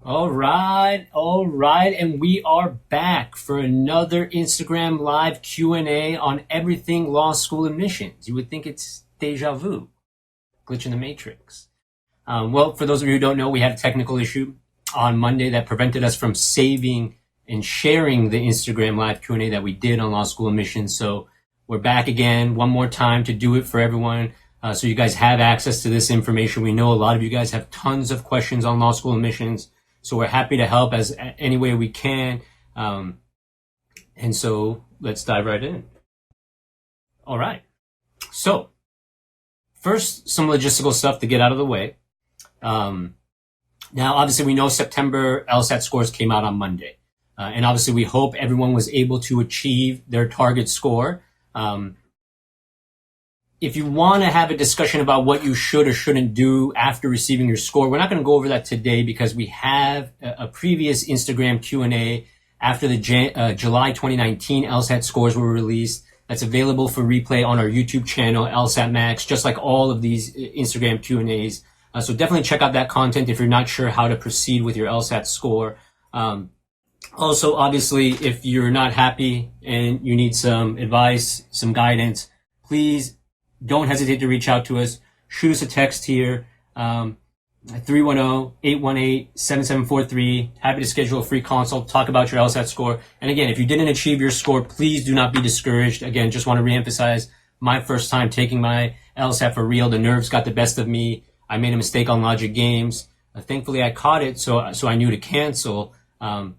All right, and we are back for another Instagram Live Q&A on everything law school admissions. You would think it's deja vu, glitch in the matrix. Well, for those of you who don't know, we had a technical issue on Monday that prevented us from saving and sharing the Instagram Live Q&A that we did on law school admissions. So we're back again one more time to do it for everyone. So you guys have access to this information. We know a lot of you guys have tons of questions on law school admissions. So we're happy to help as any way we can. And so let's dive right in. All right. So first, some logistical stuff to get out of the way. Now, obviously, we know September LSAT scores came out on Monday. And obviously, we hope everyone was able to achieve their target score. If you want to have a discussion about what you should or shouldn't do after receiving your score, we're not going to go over that today because we have a previous Instagram Q&A after the July 2019 LSAT scores were released. That's available for replay on our YouTube channel, LSATMax, just like all of these Instagram Q&As. So definitely check out that content if you're not sure how to proceed with your LSAT score. Also, obviously, if you're not happy and you need some advice, some guidance, please don't hesitate to reach out to us. Shoot us a text here, 310-818-7743. Happy to schedule a free consult, talk about your LSAT score. And again, if you didn't achieve your score, please do not be discouraged. Again, just want to reemphasize, my first time taking my LSAT for real, the nerves got the best of me. I made a mistake on logic games. Thankfully, I caught it, so I knew to cancel. But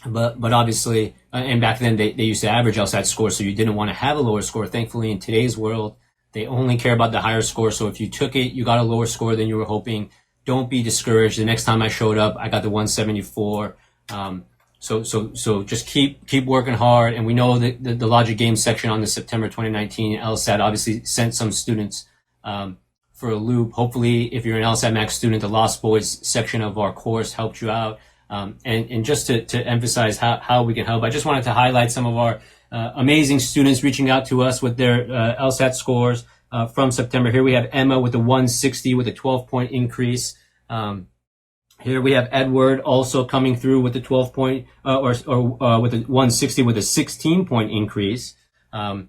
obviously, and back then they used to average LSAT score, so you didn't want to have a lower score. Thankfully, in today's world, they only care about the higher score. So if you took it, you got a lower score than you were hoping. Don't be discouraged. The next time I showed up, I got the 174. So just keep working hard. And we know that the logic game section on the September 2019 LSAT obviously sent some students for a loop. Hopefully, if you're an LSATMax student, the Lost Boys section of our course helped you out. And just to emphasize how we can help, I just wanted to highlight some of our amazing students reaching out to us with their LSAT scores from September. Here we have Emma with a 160 with a 12-point increase. Here we have Edward also coming through with the 12-point or with a 160 with a 16-point increase. And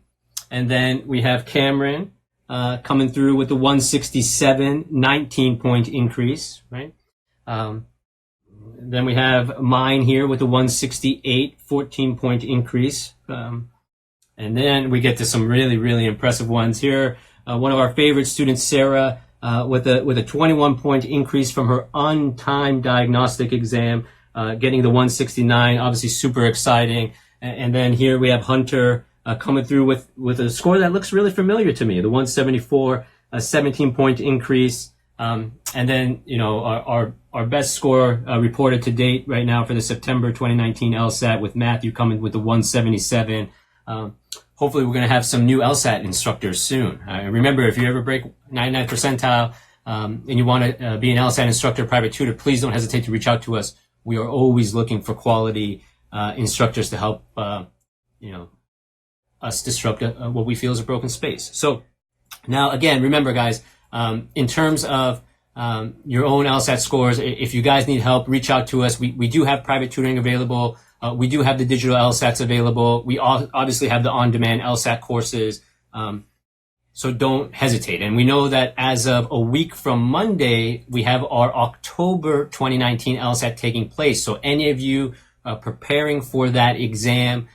then we have Cameron coming through with the 167 19-point increase, right? Then we have mine here with the 168 14-point increase. And then we get to some really, really impressive ones here. One of our favorite students, Sarah, with a 21-point increase from her untimed diagnostic exam, getting the 169, obviously super exciting. And then here we have Hunter coming through with a score that looks really familiar to me, the 174, a 17-point increase. And then, you know, our best score reported to date right now for the September 2019 LSAT with Matthew coming with the 177. Hopefully we're going to have some new LSAT instructors soon. Remember, if you ever break 99th percentile and you want to be an LSAT instructor, private tutor, please don't hesitate to reach out to us. We are always looking for quality instructors to help, us disrupt what we feel is a broken space. So now, again, remember, guys, in terms of your own LSAT scores, if you guys need help, reach out to us. We do have private tutoring available. We do have the digital LSATs available. We obviously have the on-demand LSAT courses. So don't hesitate. And we know that as of a week from Monday, we have our October 2019 LSAT taking place. So any of you preparing for that exam,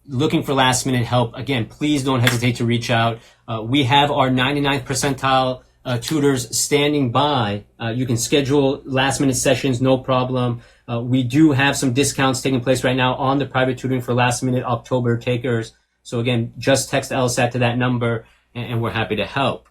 looking for last minute help, again, please don't hesitate to reach out. We have our 99th percentile tutors standing by. You can schedule last minute sessions, no problem. We do have some discounts taking place right now on the private tutoring for last minute October takers. So again, just text LSAT to that number and we're happy to help.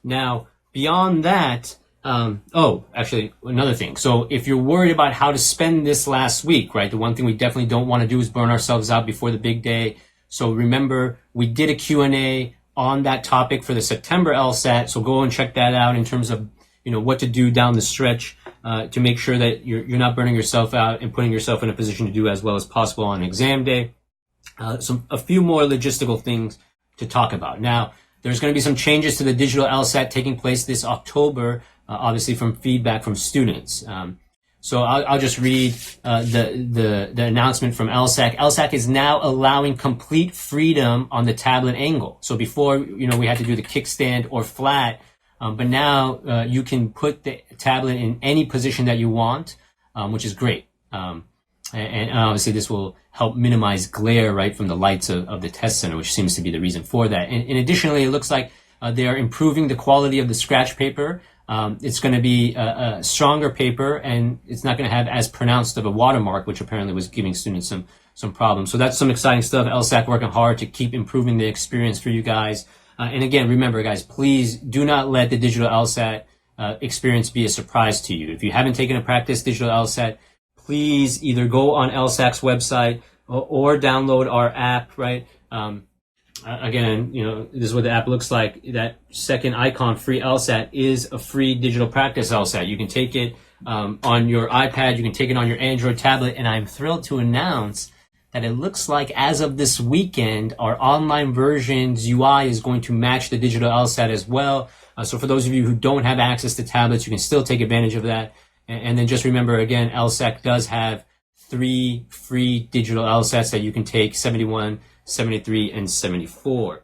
Now, beyond that, actually, another thing. So if you're worried about how to spend this last week, right, the one thing we definitely don't want to do is burn ourselves out before the big day. So remember, we did a Q&A on that topic for the September LSAT. So go and check that out in terms of, what to do down the stretch to make sure that you're not burning yourself out and putting yourself in a position to do as well as possible on exam day. A few more logistical things to talk about. Now, there's going to be some changes to the digital LSAT taking place this October, obviously from feedback from students. So I'll just read the announcement from LSAC. LSAC is now allowing complete freedom on the tablet angle. So before, we had to do the kickstand or flat, but now you can put the tablet in any position that you want, which is great. And obviously this will help minimize glare, right, from the lights of the test center, which seems to be the reason for that. And additionally, it looks like they are improving the quality of the scratch paper. It's going to be a stronger paper, and it's not going to have as pronounced of a watermark, which apparently was giving students some problems. So that's some exciting stuff. LSAC working hard to keep improving the experience for you guys. And again, remember, guys, please do not let the digital LSAT experience be a surprise to you. If you haven't taken a practice digital LSAT, please either go on LSAC's website or download our app, right? Again, this is what the app looks like. That second icon, free LSAT, is a free digital practice LSAT. You can take it on your iPad, you can take it on your Android tablet, and I'm thrilled to announce that it looks like as of this weekend, our online version's UI is going to match the digital LSAT as well. So for those of you who don't have access to tablets, you can still take advantage of that. And then just remember, again, LSAC does have 3 free digital LSATs that you can take, 71, 73, and 74.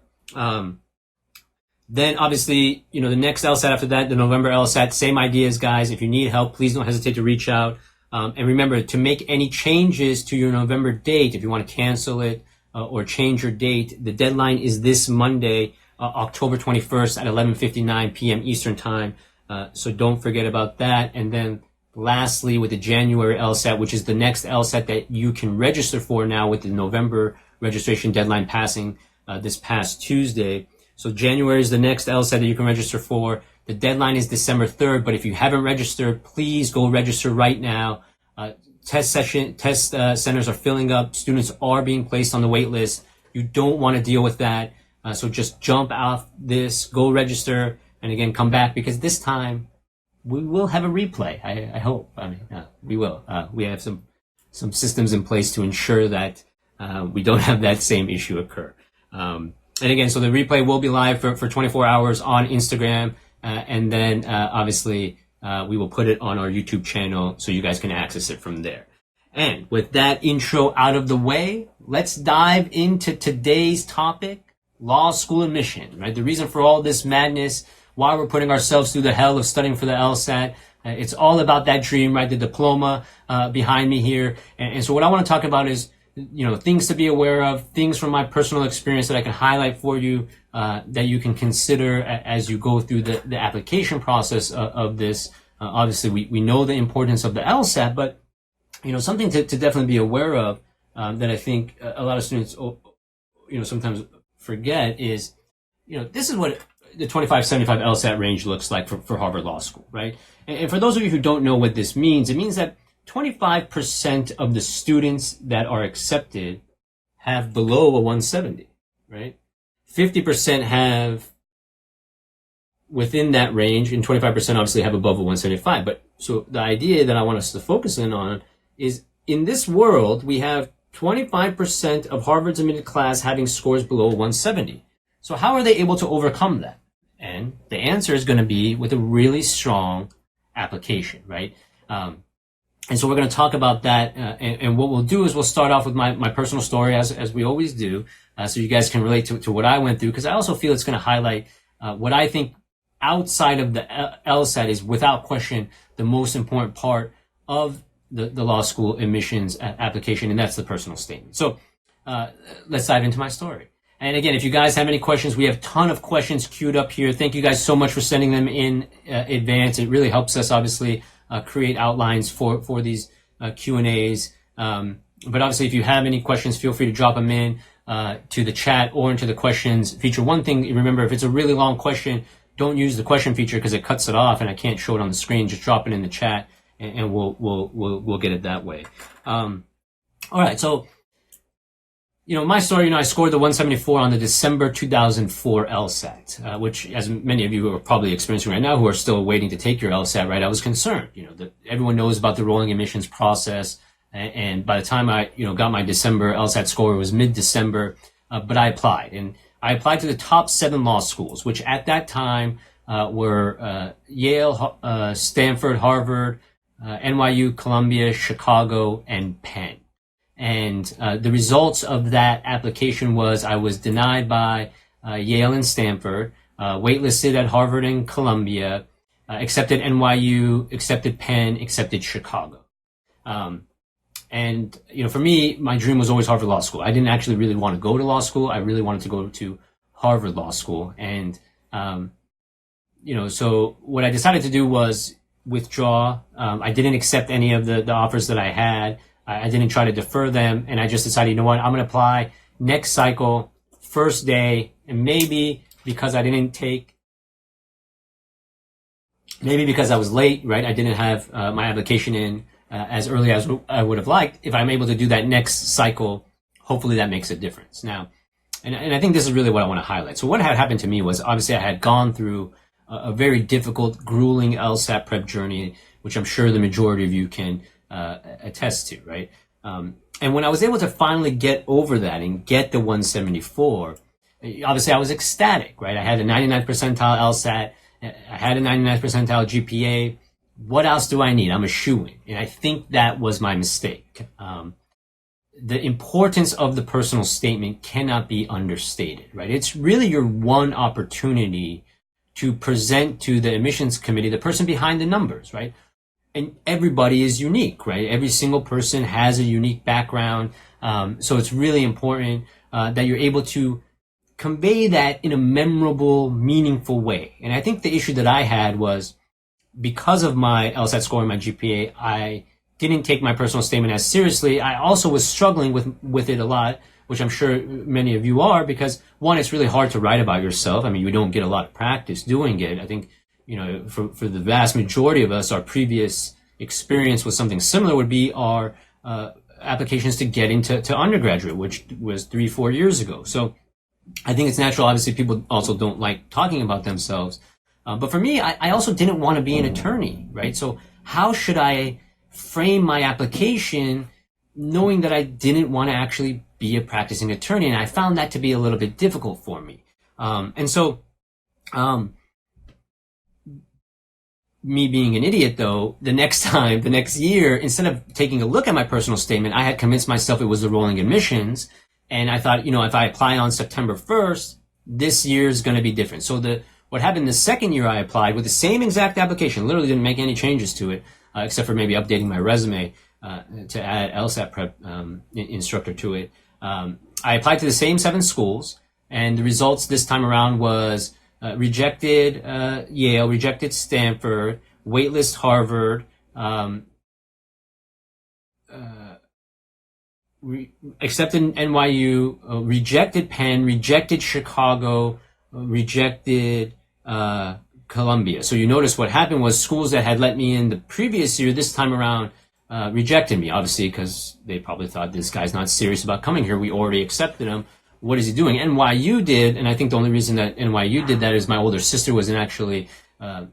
Then obviously, the next LSAT after that, the November LSAT, same ideas, guys. If you need help, please don't hesitate to reach out. And remember, to make any changes to your November date, if you want to cancel it or change your date, the deadline is this Monday, October 21st at 11:59 p.m. Eastern Time. So don't forget about that. And then lastly, with the January LSAT, which is the next LSAT that you can register for now with the November registration deadline passing this past Tuesday. So January is the next LSAT that you can register for. The deadline is December 3rd, but if you haven't registered, please go register right now. Test centers are filling up. Students are being placed on the wait list. You don't want to deal with that. So just jump off this, go register, and again, come back, because this time we will have a replay. I hope. We will. We have some systems in place to ensure that we don't have that same issue occur. And again, so the replay will be live for 24 hours on Instagram. And then, obviously, we will put it on our YouTube channel so you guys can access it from there. And with that intro out of the way, let's dive into today's topic, law school admission, right? The reason for all this madness, why we're putting ourselves through the hell of studying for the LSAT. It's all about that dream, right? The diploma behind me here. And so what I want to talk about is, things to be aware of, things from my personal experience that I can highlight for you that you can consider as you go through the application process of this. Obviously, we know the importance of the LSAT, but, something to definitely be aware of that I think a lot of students, sometimes forget is, this is what the 25-75 LSAT range looks like for Harvard Law School, right? And for those of you who don't know what this means, it means that 25% of the students that are accepted have below a 170, right? 50% have within that range, and 25% obviously have above a 175. But so the idea that I want us to focus in on is, in this world, we have 25% of Harvard's admitted class having scores below 170. So how are they able to overcome that? And the answer is going to be with a really strong application, right? And so we're going to talk about that. And what we'll do is we'll start off with my personal story, as we always do, so you guys can relate to what I went through, because I also feel it's going to highlight what I think outside of the LSAT is, without question, the most important part of the law school admissions application, and that's the personal statement. So let's dive into my story. And again, if you guys have any questions, we have a ton of questions queued up here. Thank you guys so much for sending them in advance. It really helps us, obviously, create outlines for these Q&As. But obviously, if you have any questions, feel free to drop them in to the chat or into the questions feature. One thing, remember, if it's a really long question, don't use the question feature because it cuts it off and I can't show it on the screen. Just drop it in the chat and we'll get it that way. All right, so my story, I scored the 174 on the December 2004 LSAT, which, as many of you are probably experiencing right now who are still waiting to take your LSAT, right? I was concerned, everyone knows about the rolling admissions process. And by the time I, got my December LSAT score, it was mid-December, but I applied. And I applied to the top 7 law schools, which at that time were Yale, Stanford, Harvard, NYU, Columbia, Chicago, and Penn. And the results of that application was I was denied by Yale and Stanford, waitlisted at Harvard and Columbia, accepted NYU, accepted Penn, accepted Chicago. And, for me, my dream was always Harvard Law School. I didn't actually really want to go to law school. I really wanted to go to Harvard Law School. And, so what I decided to do was withdraw. I didn't accept any of the offers that I had. I didn't try to defer them. And I just decided, I'm going to apply next cycle, first day. And maybe because I was late, right? I didn't have my application in as early as I would have liked. If I'm able to do that next cycle, hopefully that makes a difference. Now, and I think this is really what I want to highlight. So what had happened to me was obviously I had gone through a very difficult, grueling LSAT prep journey, which I'm sure the majority of you can attest to, right? And when I was able to finally get over that and get the 174, obviously I was ecstatic, right? I had a 99th percentile LSAT. I had a 99th percentile GPA. What else do I need? I'm a shoo-in. And I think that was my mistake. The importance of the personal statement cannot be understated, right? It's really your one opportunity to present to the admissions committee, the person behind the numbers, right? And everybody is unique, right? Every single person has a unique background. So it's really important that you're able to convey that in a memorable, meaningful way. And I think the issue that I had was because of my LSAT score and my GPA, I didn't take my personal statement as seriously. I also was struggling with it a lot, which I'm sure many of you are, because one, it's really hard to write about yourself. I mean, you don't get a lot of practice doing it. I think, for the vast majority of us, our previous experience with something similar would be our applications to get into undergraduate, which was 3-4 years ago. So I think it's natural. Obviously, people also don't like talking about themselves. But for me, I also didn't want to be an attorney, right? So how should I frame my application knowing that I didn't want to actually be a practicing attorney? And I found that to be a little bit difficult for me. Me being an idiot, though, the next year, instead of taking a look at my personal statement, I had convinced myself it was the rolling admissions. And I thought, if I apply on September 1st, this year is going to be different. So what happened the second year I applied with the same exact application, literally didn't make any changes to it, except for maybe updating my resume to add LSAT prep instructor to it. I applied to the same 7 schools, and the results this time around was rejected Yale, rejected Stanford, waitlist Harvard, accepted NYU, rejected Penn, rejected Chicago, rejected Columbia. So you notice what happened was schools that had let me in the previous year, this time around, rejected me, obviously, because they probably thought this guy's not serious about coming here. We already accepted him. What is he doing? NYU did, and I think the only reason that NYU did that is my older sister was actually a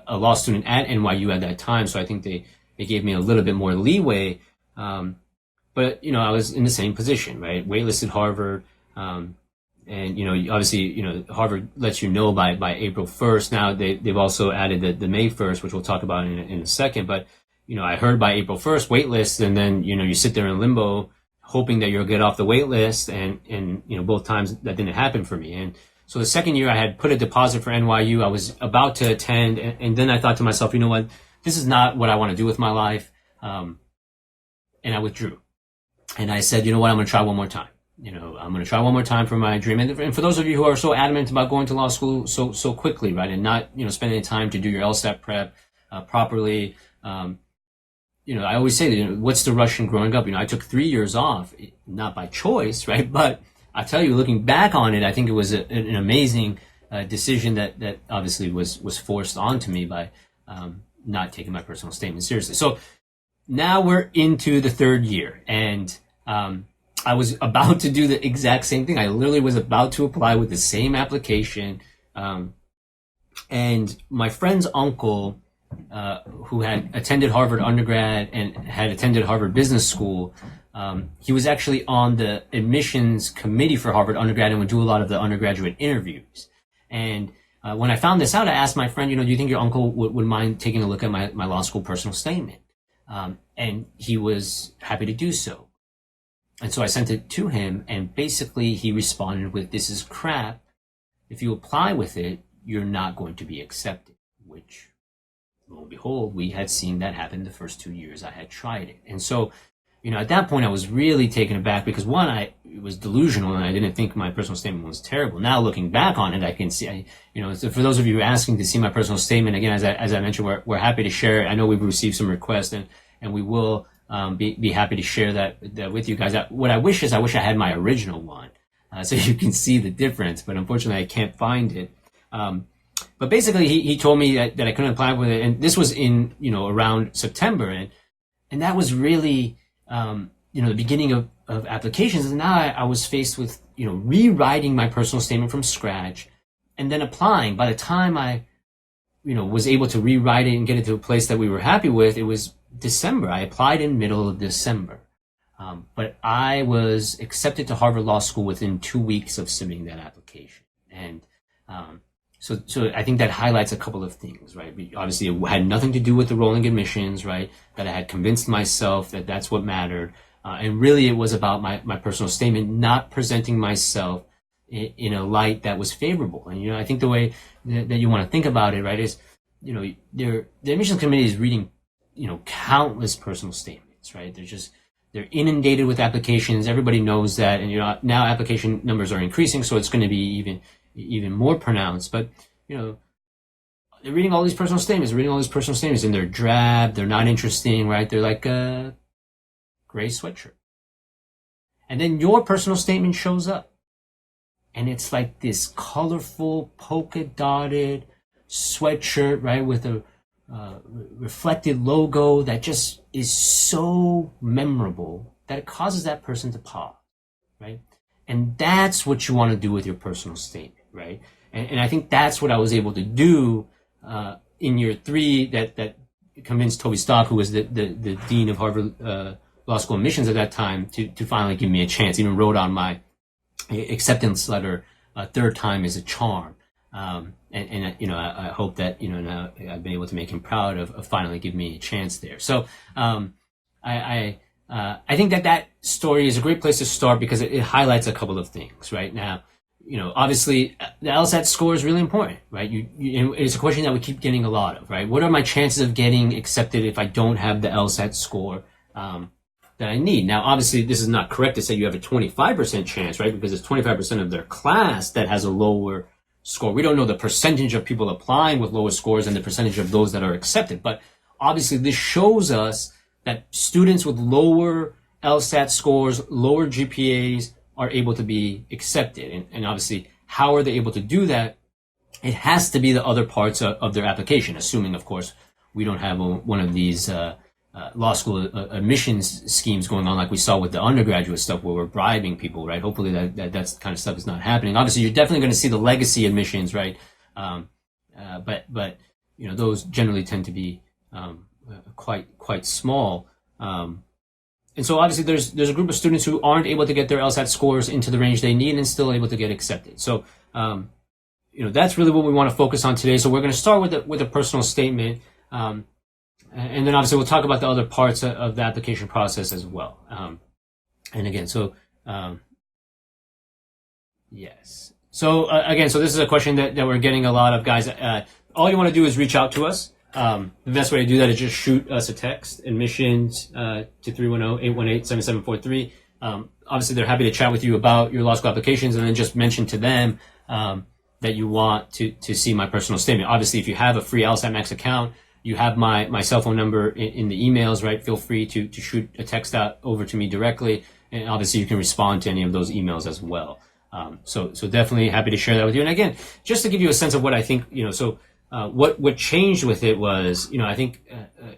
law student at NYU at that time, so I think they gave me a little bit more leeway. But I was in the same position, right? Waitlisted Harvard, and obviously, Harvard lets you know by April 1st. Now they've also added the May 1st, which we'll talk about in a second. But I heard by April 1st waitlist, and then you sit there in limbo, hoping that you'll get off the wait list, and both times that didn't happen for me. And so the second year I had put a deposit for NYU. I was about to attend, and then I thought to myself, what, this is not what I want to do with my life. And I withdrew. And I said, what, I'm going to try one more time. I'm going to try one more time for my dream. And for those of you who are so adamant about going to law school so quickly, right, and not, spending time to do your LSAT prep properly, I always say that, what's the rush in growing up? I took 3 years off, not by choice, right? But I tell you, looking back on it, I think it was an amazing decision that obviously was forced onto me by not taking my personal statement seriously. So now we're into the third year, and I was about to do the exact same thing. I literally was about to apply with the same application, and my friend's uncle, who had attended Harvard undergrad and had attended Harvard Business School, he was actually on the admissions committee for Harvard undergrad and would do a lot of the undergraduate interviews. And when I found this out, I asked my friend, do you think your uncle would mind taking a look at my law school personal statement? And he was happy to do so. And so I sent it to him, and basically he responded with, "This is crap. If you apply with it, you're not going to be accepted," which, lo and behold, we had seen that happen the first 2 years I had tried it. And so, at that point I was really taken aback because one, it was delusional and I didn't think my personal statement was terrible. Now looking back on it, I can see, so for those of you asking to see my personal statement, again, as I mentioned, we're happy to share it. I know we've received some requests and we will be happy to share that with you guys. What I wish I had my original one, so you can see the difference, but unfortunately I can't find it. But basically he told me that I couldn't apply with it, and this was in, around September, and that was really, the beginning of applications. And now I was faced with, rewriting my personal statement from scratch and then applying. By the time I, was able to rewrite it and get it to a place that we were happy with, it was December. I applied in middle of December. But I was accepted to Harvard Law School within 2 weeks of submitting that application. And, so I think that highlights a couple of things, right? Obviously, it had nothing to do with the rolling admissions, right? That I had convinced myself that that's what mattered. And really, it was about my personal statement, not presenting myself in a light that was favorable. And, I think the way that you want to think about it, right, is, the admissions committee is reading, countless personal statements, right? They're inundated with applications. Everybody knows that. And, now application numbers are increasing, so it's going to be even more pronounced. But, they're reading all these personal statements, and they're drab, they're not interesting, right? They're like a gray sweatshirt. And then your personal statement shows up, and it's like this colorful, polka dotted sweatshirt, right? With a reflected logo that just is so memorable that it causes that person to pause, right? And that's what you want to do with your personal statement, right? And I think that's what I was able to do in year 3 that convinced Toby Stock, who was the dean of Harvard Law School admissions at that time, to finally give me a chance. Even wrote on my acceptance letter, "Third time is a charm." I hope that, now I've been able to make him proud of finally giving me a chance there. So, I think that story is a great place to start because it highlights a couple of things right now. Obviously the LSAT score is really important, right? It's a question that we keep getting a lot of, right? What are my chances of getting accepted if I don't have the LSAT score, that I need? Now, obviously this is not correct to say you have a 25% chance, right? Because it's 25% of their class that has a lower score. We don't know the percentage of people applying with lower scores and the percentage of those that are accepted. But obviously this shows us that students with lower LSAT scores, lower GPAs are able to be accepted. And obviously, how are they able to do that? It has to be the other parts of their application, assuming, of course, we don't have one of these law school admissions schemes going on like we saw with the undergraduate stuff where we're bribing people, right? Hopefully that kind of stuff is not happening. Obviously, you're definitely going to see the legacy admissions, right? But those generally tend to be quite small. And so obviously there's a group of students who aren't able to get their LSAT scores into the range they need and still able to get accepted. So, that's really what we want to focus on today. So we're going to start with a personal statement. And then obviously we'll talk about the other parts of the application process as well. And again, yes. So again, so this is a question that we're getting a lot of, guys. All you want to do is reach out to us. The best way to do that is just shoot us a text, admissions, to 310-818-7743. Obviously they're happy to chat with you about your law school applications, and then just mention to them, that you want to see my personal statement. Obviously, if you have a free LSATMax account, you have my cell phone number in the emails, right? Feel free to shoot a text out over to me directly. And obviously you can respond to any of those emails as well. So definitely happy to share that with you. And again, just to give you a sense of what I think, what changed with it was, I think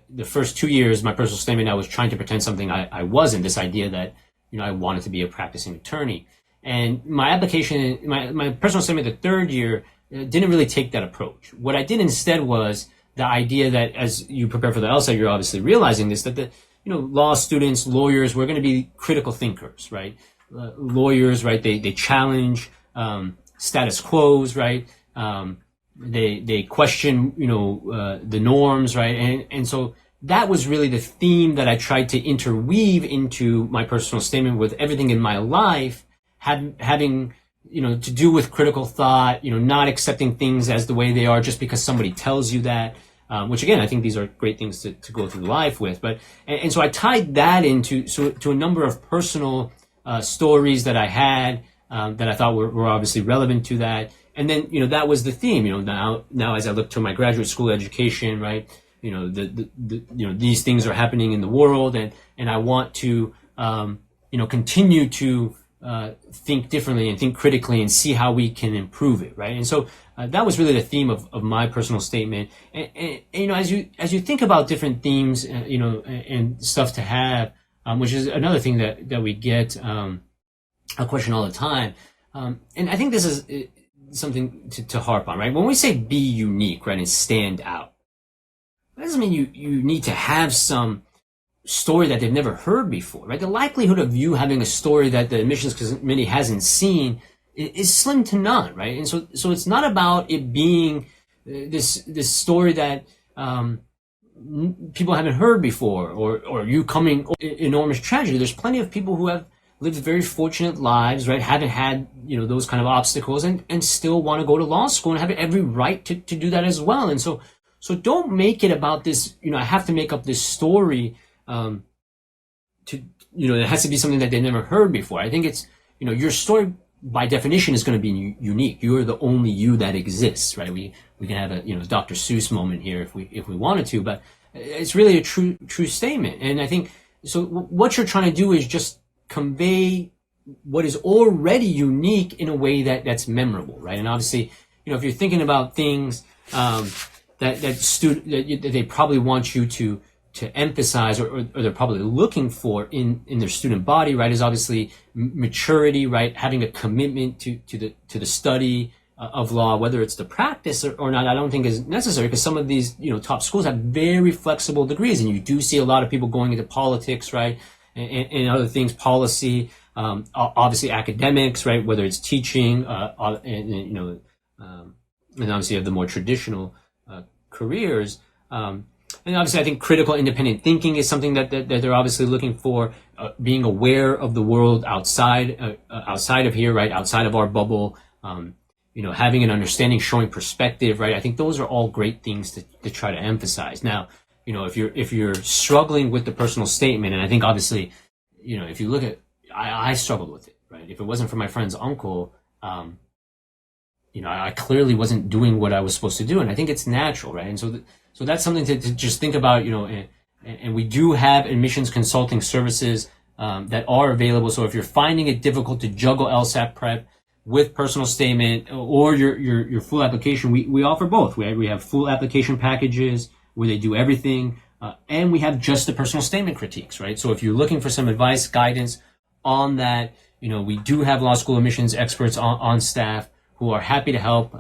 the first 2 years, my personal statement, I was trying to pretend something I wasn't, this idea that, I wanted to be a practicing attorney. And my application, my personal statement the third year didn't really take that approach. What I did instead was the idea that as you prepare for the LSAT, you're obviously realizing this, that law students, lawyers, we're going to be critical thinkers, right? Lawyers, right? They challenge status quos, right? they question, the norms, right? And so that was really the theme that I tried to interweave into my personal statement with everything in my life, having, to do with critical thought, not accepting things as the way they are just because somebody tells you that. Which again, I think these are great things to go through life with. But and so I tied that into to a number of personal stories that I had that I thought were obviously relevant to that. And then that was the theme. Now as I look to my graduate school education, right? These things are happening in the world, and I want to continue to think differently and think critically and see how we can improve it, right? And so that was really the theme of my personal statement. And as you think about different themes, and stuff to have, which is another thing that we get a question all the time, and I think this is something to harp on, right? When we say be unique, right, and stand out, that doesn't mean you need to have some story that they've never heard before, right? The likelihood of you having a story that the admissions committee hasn't seen is slim to none, right? And so it's not about it being this story that people haven't heard before, or you coming enormous tragedy. There's plenty of people who have lived very fortunate lives, right? Haven't had those kind of obstacles, and still want to go to law school and have every right to do that as well. And so don't make it about this. I have to make up this story. It has to be something that they never heard before. I think it's, your story by definition is going to be unique. You are the only you that exists, right? We can have a, Dr. Seuss moment here if we wanted to, but it's really a true statement. And I think, so what you're trying to do is just convey what is already unique in a way that's memorable, right? And obviously, if you're thinking about things, that they probably want you to emphasize, or they're probably looking for in their student body, right, is obviously maturity, right, having a commitment to the study of law, whether it's the practice or not. I don't think is necessary, because some of these top schools have very flexible degrees, and you do see a lot of people going into politics, right, and other things, policy, obviously academics, right, whether it's teaching, and obviously you have the more traditional careers. And obviously, I think critical independent thinking is something that they're obviously looking for, being aware of the world outside of here, right, outside of our bubble, having an understanding, showing perspective, right. I think those are all great things to try to emphasize. Now, if you're struggling with the personal statement, and I think obviously, if you look at, I struggled with it, right. If it wasn't for my friend's uncle, I clearly wasn't doing what I was supposed to do, and I think it's natural, right. And so that's something to just think about, and we do have admissions consulting services that are available. So if you're finding it difficult to juggle LSAT prep with personal statement or your full application, we offer both. We have full application packages where they do everything, and we have just the personal statement critiques, right? So if you're looking for some advice, guidance on that, we do have law school admissions experts on staff who are happy to help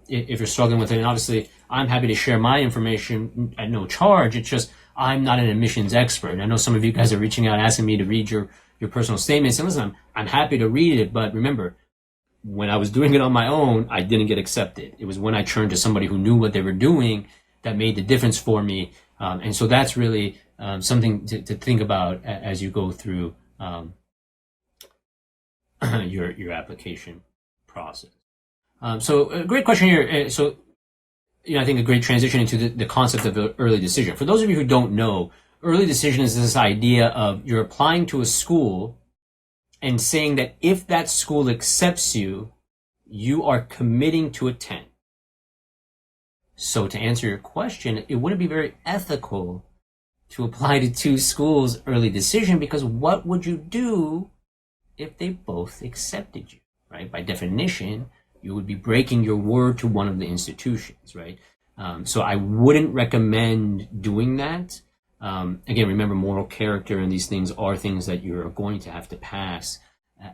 if you're struggling with it. And obviously, I'm happy to share my information at no charge. It's just I'm not an admissions expert. And I know some of you guys are reaching out, asking me to read your personal statements. And listen, I'm happy to read it, but remember, when I was doing it on my own, I didn't get accepted. It was when I turned to somebody who knew what they were doing that made the difference for me. And so that's really something to think about as you go through your application process. So a great question here. So, I think a great transition into the concept of early decision. For those of you who don't know, early decision is this idea of you're applying to a school and saying that if that school accepts you, you are committing to attend. So to answer your question, it wouldn't be very ethical to apply to two schools early decision, because what would you do if they both accepted you, right? By definition, you would be breaking your word to one of the institutions, right? So I wouldn't recommend doing that. Again, remember, moral character and these things are things that you're going to have to pass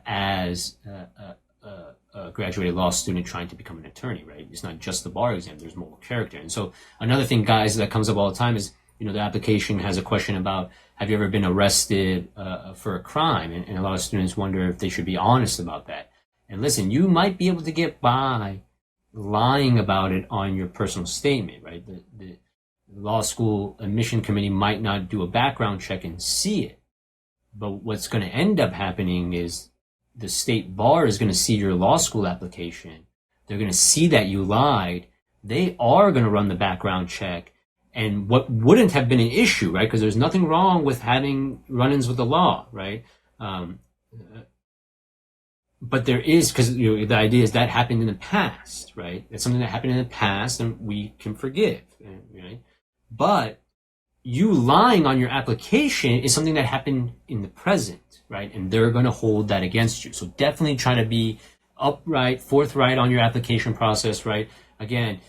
as a graduated law student trying to become an attorney, right? It's not just the bar exam, there's moral character. And so another thing, guys, that comes up all the time is, the application has a question about, have you ever been arrested for a crime? And a lot of students wonder if they should be honest about that. And listen, you might be able to get by lying about it on your personal statement, right? The law school admission committee might not do a background check and see it. But what's going to end up happening is the state bar is going to see your law school application. They're going to see that you lied. They are going to run the background check. And what wouldn't have been an issue, right? Because there's nothing wrong with having run-ins with the law, right? But there is, because the idea is that happened in the past, right? It's something that happened in the past and we can forgive, right? But you lying on your application is something that happened in the present, right? And they're going to hold that against you. So definitely try to be upright, forthright on your application process, right? Again,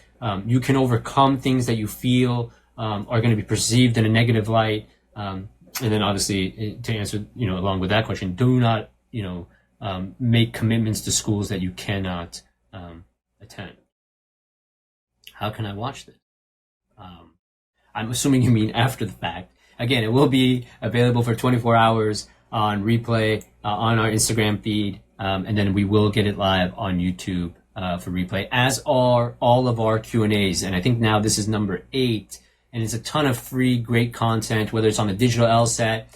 you can overcome things that you feel are going to be perceived in a negative light. And then obviously to answer, along with that question, do not, make commitments to schools that you cannot attend. How can I watch this? I'm assuming you mean after the fact. Again, it will be available for 24 hours on replay on our Instagram feed, and then we will get it live on YouTube for replay, as are all of our Q&As. And I think now this is number 8, and it's a ton of free, great content, whether it's on the digital LSAT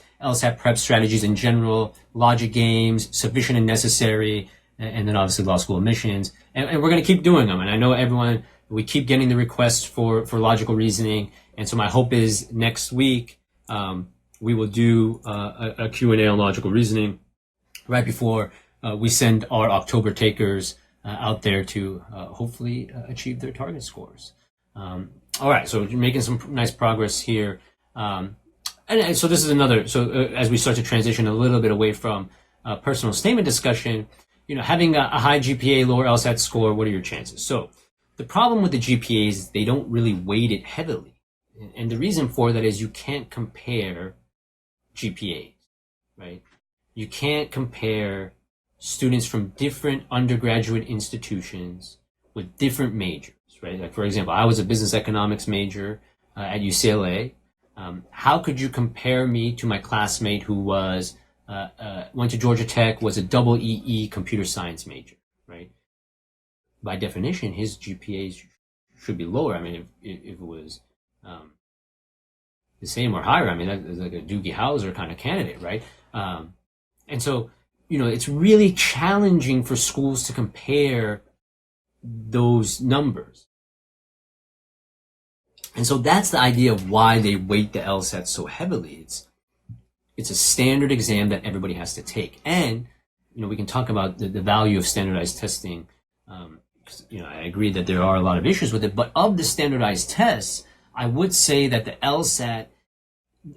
prep strategies in general, logic games, sufficient and necessary, and then obviously law school admissions. And we're going to keep doing them. And I know we keep getting the requests for logical reasoning. And so my hope is next week, we will do a Q&A on logical reasoning right before we send our October takers out there to hopefully achieve their target scores. All right, so you're making some nice progress here. And so this is another, as we start to transition a little bit away from personal statement discussion, having a high GPA, lower LSAT score, what are your chances? So the problem with the GPAs is they don't really weight it heavily. And the reason for that is you can't compare GPAs, right? You can't compare students from different undergraduate institutions with different majors, right? Like, for example, I was a business economics major at UCLA. How could you compare me to my classmate who went to Georgia Tech, was a double EE computer science major, right? By definition, his GPAs should be lower. I mean, if it was the same or higher, I mean, that's like a Doogie Howser kind of candidate, right? And so, it's really challenging for schools to compare those numbers. And so that's the idea of why they weight the LSAT so heavily. It's a standard exam that everybody has to take. And, we can talk about the value of standardized testing. I agree that there are a lot of issues with it, but of the standardized tests, I would say that the LSAT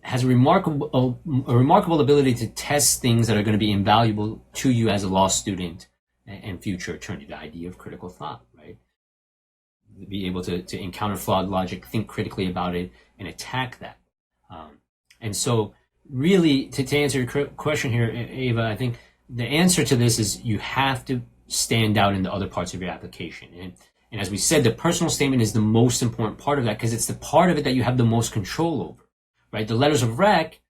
has a remarkable ability to test things that are going to be invaluable to you as a law student and future attorney. The idea of critical thought, right? Be able to encounter flawed logic, think critically about it, and attack that. And so really, to answer your question here, Ava, I think the answer to this is you have to stand out in the other parts of your application. And as we said, the personal statement is the most important part of that because it's the part of it that you have the most control over, right? The letters of rec,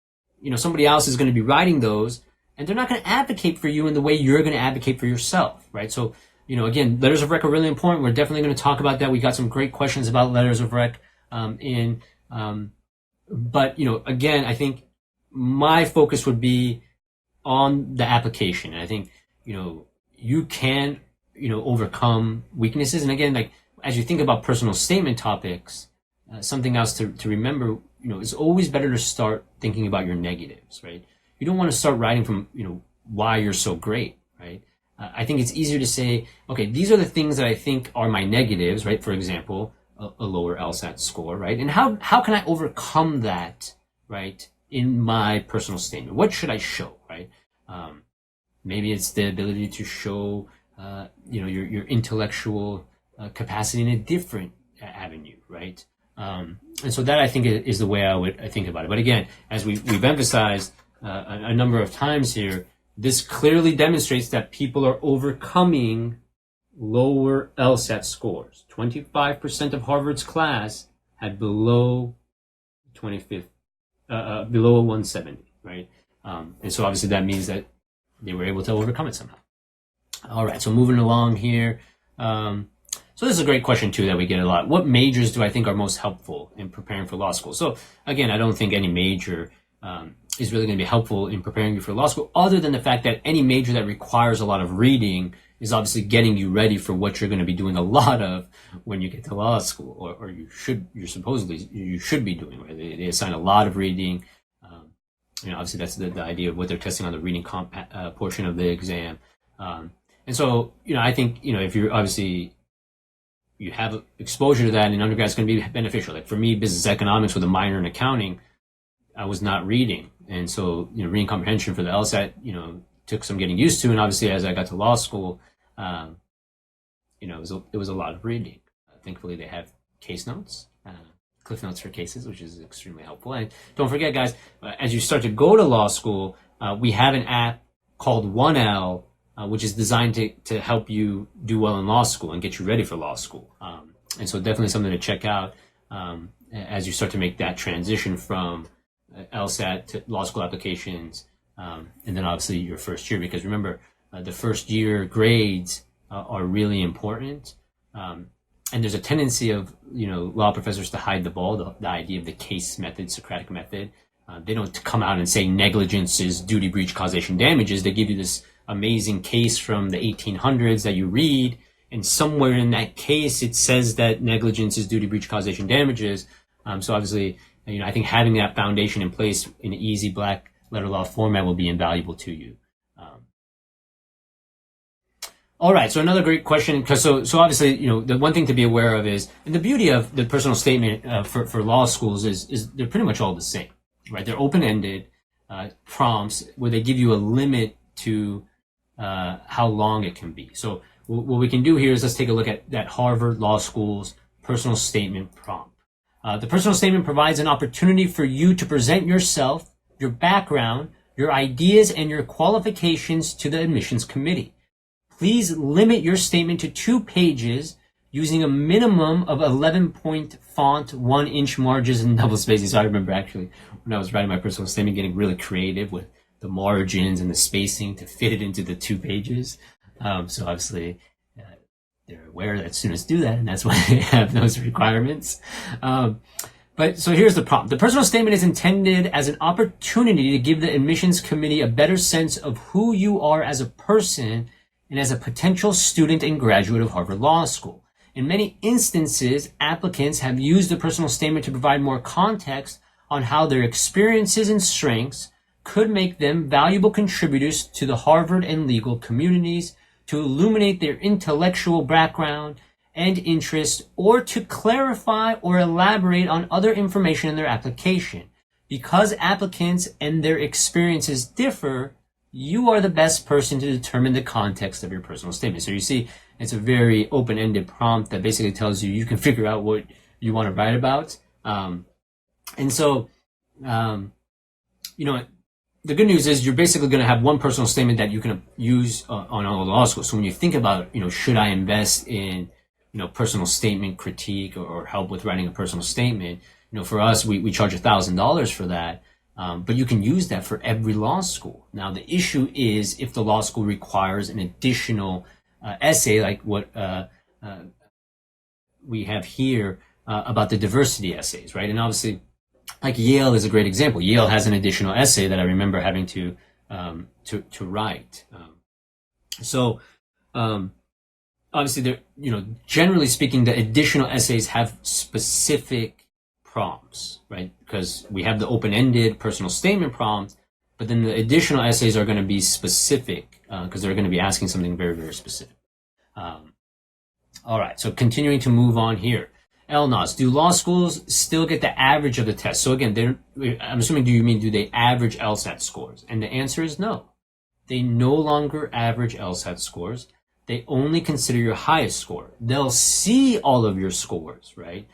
somebody else is going to be writing those, and they're not going to advocate for you in the way you're going to advocate for yourself, right? So, again, letters of rec are really important. We're definitely going to talk about that. We got some great questions about letters of rec but, again, I think my focus would be on the application. And I think, you can, overcome weaknesses. And again, like, as you think about personal statement topics, something else to remember, it's always better to start thinking about your negatives, right? You don't want to start writing from, why you're so great, right? I think it's easier to say, okay, these are the things that I think are my negatives, right? For example, a lower LSAT score, right? And how can I overcome that, right, in my personal statement? What should I show, right? Maybe it's the ability to show, your intellectual capacity in a different avenue, right? And so that I think is the way I think about it. But again, as we've emphasized a number of times here, this clearly demonstrates that people are overcoming lower LSAT scores. 25% of Harvard's class had below 25th, below 170, right? And so obviously that means that they were able to overcome it somehow. All right, so moving along here. So So this is a great question too that we get a lot. What majors do I think are most helpful in preparing for law school? So again, I don't think any major is really going to be helpful in preparing you for law school, other than the fact that any major that requires a lot of reading is obviously getting you ready for what you're going to be doing a lot of when you get to law school, or you should be doing, right? They assign a lot of reading. Obviously that's the idea of what they're testing on the reading portion of the exam. And so, I think, if you're obviously, you have exposure to that in undergrad, it's going to be beneficial. Like for me, business economics with a minor in accounting, I was not reading. And so, reading comprehension for the LSAT, took some getting used to. And obviously as I got to law school, it was a lot of reading. Thankfully they have case notes, cliff notes for cases, which is extremely helpful. And don't forget, guys, as you start to go to law school, we have an app called 1L, which is designed to help you do well in law school and get you ready for law school. And so definitely something to check out as you start to make that transition from LSAT to law school applications, and then obviously your first year, because remember, the first year grades are really important. And there's a tendency of, law professors to hide the ball, the idea of the case method, Socratic method. They don't come out and say negligence is duty, breach, causation, damages. They give you this amazing case from the 1800s that you read, and somewhere in that case it says that negligence is duty, breach, causation, damages. So obviously, I think having that foundation in place in an easy black letter law format will be invaluable to you. All right, so another great question, because so obviously, the one thing to be aware of is, and the beauty of the personal statement for law schools is they're pretty much all the same, right? They're open-ended prompts where they give you a limit to how long it can be. So what we can do here is let's take a look at that Harvard Law School's personal statement prompt. The personal statement provides an opportunity for you to present yourself, your background, your ideas, and your qualifications to the admissions committee. Please limit your statement to 2 pages using a minimum of 11-point font, 1-inch margins, and double spacing. So I remember actually when I was writing my personal statement getting really creative with the margins and the spacing to fit it into the 2 pages. So obviously they're aware that students do that, and that's why they have those requirements. But so here's the prompt. The personal statement is intended as an opportunity to give the admissions committee a better sense of who you are as a person and as a potential student and graduate of Harvard Law School. In many instances, applicants have used the personal statement to provide more context on how their experiences and strengths could make them valuable contributors to the Harvard and legal communities, to illuminate their intellectual background and interest, or to clarify or elaborate on other information in their application. Because applicants and their experiences differ, you are the best person to determine the context of your personal statement. So you see, it's a very open-ended prompt that basically tells you can figure out what you want to write about. And so, the good news is you're basically going to have one personal statement that you can use on all law school. So when you think about, should I invest in, personal statement critique or help with writing a personal statement, for us, we charge $1,000 for that. But you can use that for every law school. Now, the issue is if the law school requires an additional essay, like what we have here about the diversity essays, right? And obviously, like Yale is a great example. Yale has an additional essay that I remember having to write. Obviously, generally speaking, the additional essays have specific prompts, right? Because we have the open-ended personal statement prompt, but then the additional essays are going to be specific because they're going to be asking something very, very specific. All right, so continuing to move on here. LNOS, do law schools still get the average of the test? So again, I'm assuming, do they average LSAT scores? And the answer is no. They no longer average LSAT scores. They only consider your highest score. They'll see all of your scores, right?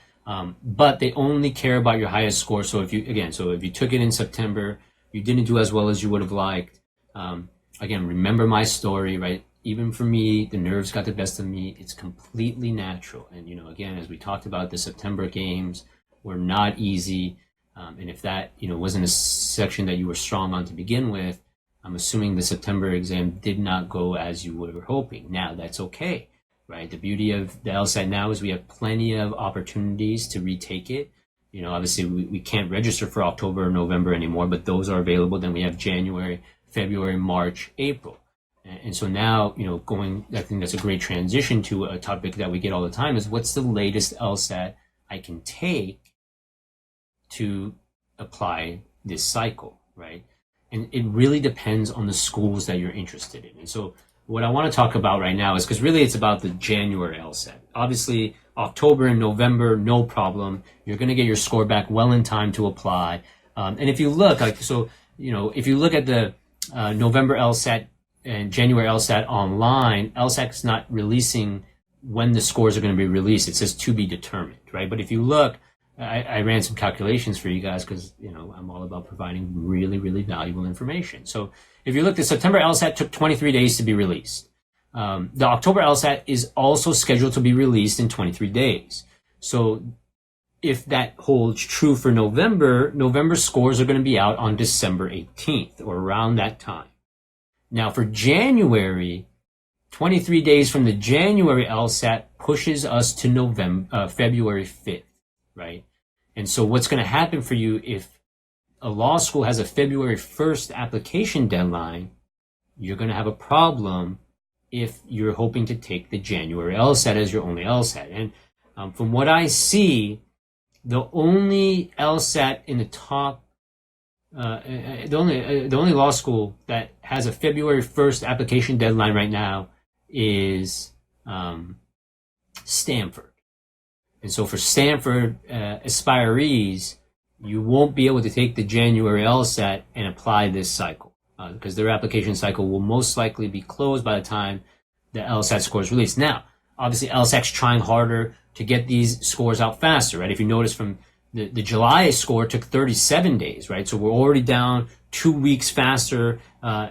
But they only care about your highest score. So if you took it in September, you didn't do as well as you would have liked. Again, remember my story, right? Even for me, the nerves got the best of me. It's completely natural. And, again, as we talked about, the September games were not easy. And if that, wasn't a section that you were strong on to begin with, I'm assuming the September exam did not go as you were hoping. Now, that's okay. right? The beauty of the LSAT now is we have plenty of opportunities to retake it. You know, obviously we can't register for October or November anymore, but those are available. Then we have January, February, March, April. And so now, you know, I think that's a great transition to a topic that we get all the time is what's the latest LSAT I can take to apply this cycle, right? And it really depends on the schools that you're interested in. And so what I want to talk about right now is because really it's about the January LSAT. Obviously, October and November, no problem. You're going to get your score back well in time to apply. And if you look, if you look at the November LSAT and January LSAT online, LSAT's not releasing when the scores are going to be released. It says to be determined, right? But if you look, I ran some calculations for you guys because, you know, I'm all about providing really, really valuable information. So if you look, the September LSAT took 23 days to be released. The October LSAT is also scheduled to be released in 23 days. So if that holds true for November, November scores are going to be out on December 18th or around that time. Now for January, 23 days from the January LSAT pushes us to February 5th, right? And so what's going to happen for you if a law school has a February 1st application deadline, you're going to have a problem if you're hoping to take the January LSAT as your only LSAT. And from what I see, the only LSAT in the top, the only law school that has a February 1st application deadline right now is Stanford. And so for Stanford aspirees, you won't be able to take the January LSAT and apply this cycle because their application cycle will most likely be closed by the time the LSAT score is released. Now, obviously, LSAT's trying harder to get these scores out faster, right? If you notice from the July score took 37 days, right? So we're already down 2 weeks faster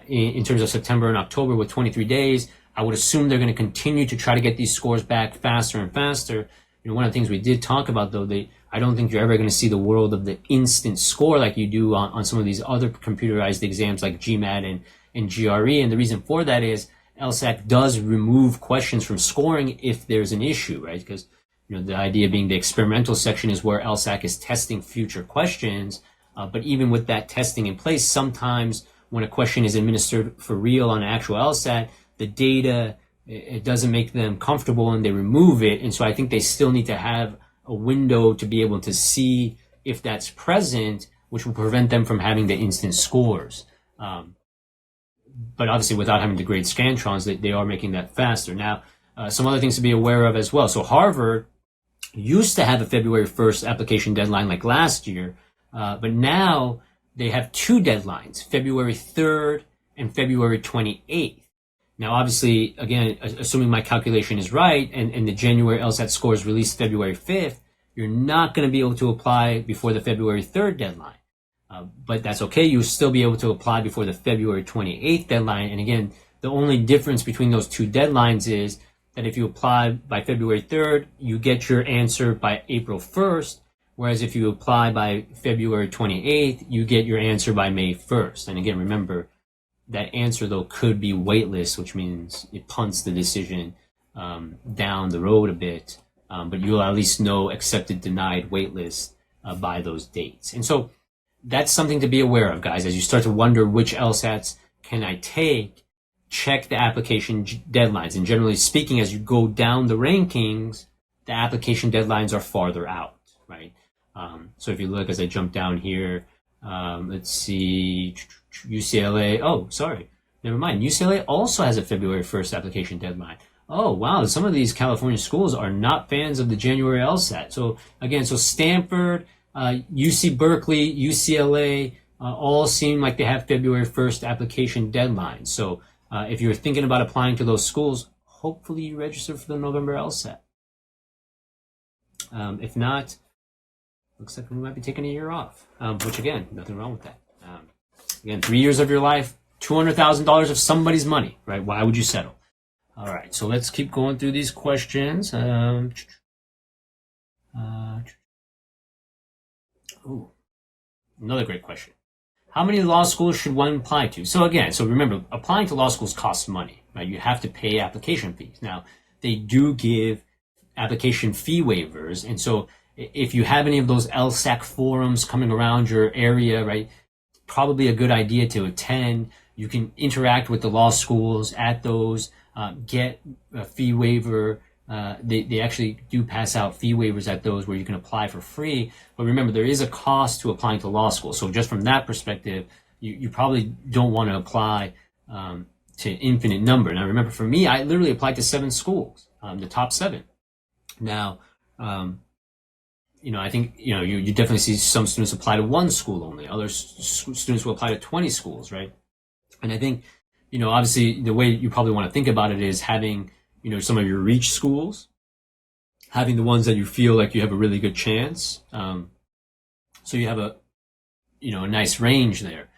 in terms of September and October with 23 days. I would assume they're going to continue to try to get these scores back faster and faster. You know, one of the things we did talk about, though, I don't think you're ever going to see the world of the instant score like you do on some of these other computerized exams like GMAT and GRE. And the reason for that is LSAT does remove questions from scoring if there's an issue, right? Because, you know, the idea being the experimental section is where LSAT is testing future questions. But even with that testing in place, sometimes when a question is administered for real on an actual LSAT, the data, it doesn't make them comfortable and they remove it. And so I think they still need to have a window to be able to see if that's present, which will prevent them from having the instant scores. But obviously without having to grade Scantrons, they are making that faster. Now, some other things to be aware of as well. So Harvard used to have a February 1st application deadline like last year, but now they have two deadlines, February 3rd and February 28th. Now, obviously, again, assuming my calculation is right and the January LSAT score is released February 5th, you're not going to be able to apply before the February 3rd deadline. But that's okay. You'll still be able to apply before the February 28th deadline. And again, the only difference between those two deadlines is that if you apply by February 3rd, you get your answer by April 1st. Whereas if you apply by February 28th, you get your answer by May 1st. And again, remember, that answer, though, could be waitlist, which means it punts the decision down the road a bit. But you'll at least know accepted, denied, waitlist by those dates. And so that's something to be aware of, guys. As you start to wonder which LSATs can I take, check the application deadlines. And generally speaking, as you go down the rankings, the application deadlines are farther out, right? So if you look, as I jump down here, let's see, UCLA. Oh, sorry. Never mind. UCLA also has a February 1st application deadline. Oh, wow. Some of these California schools are not fans of the January LSAT. So again, Stanford, UC Berkeley, UCLA, all seem like they have February 1st application deadlines. So if you're thinking about applying to those schools, hopefully you register for the November LSAT. If not, looks like we might be taking a year off, which again, nothing wrong with that. Again, 3 years of your life, $200,000 of somebody's money, right? Why would you settle? All right, so let's keep going through these questions. Another great question. How many law schools should one apply to? So again, remember, applying to law schools costs money, right? You have to pay application fees. Now, they do give application fee waivers. And so if you have any of those LSAC forums coming around your area, right, probably a good idea to attend. You can interact with the law schools at those, get a fee waiver. They actually do pass out fee waivers at those where you can apply for free. But remember, there is a cost to applying to law school. So just from that perspective, you probably don't want to apply to infinite number. Now, remember, for me, I literally applied to 7 schools, the top 7. Now, I think, you definitely see some students apply to 1 school only. Other students will apply to 20 schools, right? And I think, obviously the way you probably want to think about it is having, some of your reach schools, having the ones that you feel like you have a really good chance. So you have a nice range there.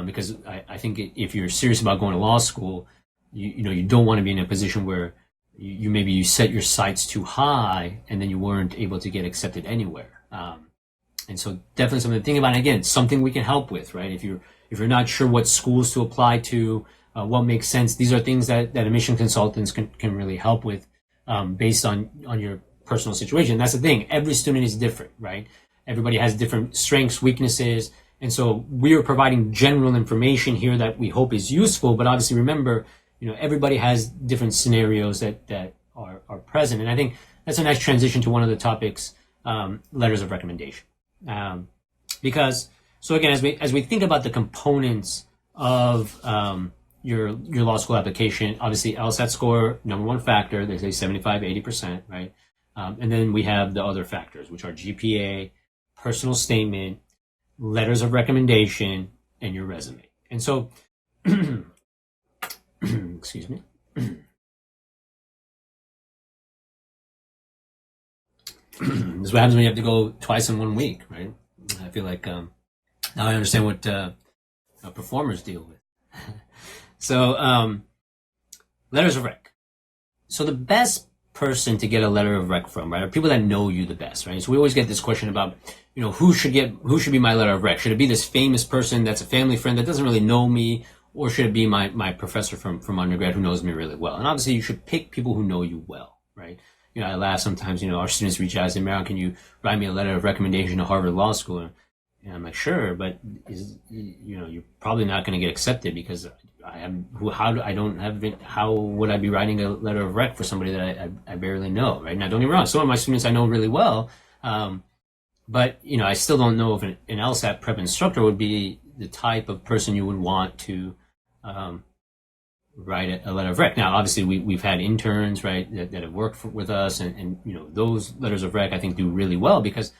Because I think if you're serious about going to law school, you don't want to be in a position where you set your sights too high and then you weren't able to get accepted anywhere. And so definitely something to think about. And again, something we can help with, right? If you're not sure what schools to apply to, what makes sense, these are things that admission consultants can really help with, based on your personal situation. That's the thing. Every student is different, right? Everybody has different strengths, weaknesses. And so we are providing general information here that we hope is useful. But obviously remember, everybody has different scenarios that are present. And I think that's a nice transition to one of the topics, letters of recommendation. Because, so again, as we think about the components of your law school application, obviously LSAT score, number 1 factor, they say 75, 80%, right? And then we have the other factors, which are GPA, personal statement, letters of recommendation, and your resume. And so, excuse me. This is what happens when you have to go twice in 1 week, right? I feel like now I understand what performers deal with. So, letters of rec. So the best person to get a letter of rec from, right, are people that know you the best, right? So we always get this question about, who should be my letter of rec? Should it be this famous person that's a family friend that doesn't really know me, or should it be my professor from undergrad who knows me really well? And obviously you should pick people who know you well, right? I laugh sometimes, our students reach out and say, Mehran, can you write me a letter of recommendation to Harvard Law School? And I'm like, sure, but you're probably not going to get accepted because how would I be writing a letter of rec for somebody that I barely know, right? Now, don't get me wrong, some of my students I know really well, but I still don't know if an LSAT prep instructor would be the type of person you would want to write a letter of rec. Now, obviously, we've had interns, right, that have worked with us, and those letters of rec I think do really well because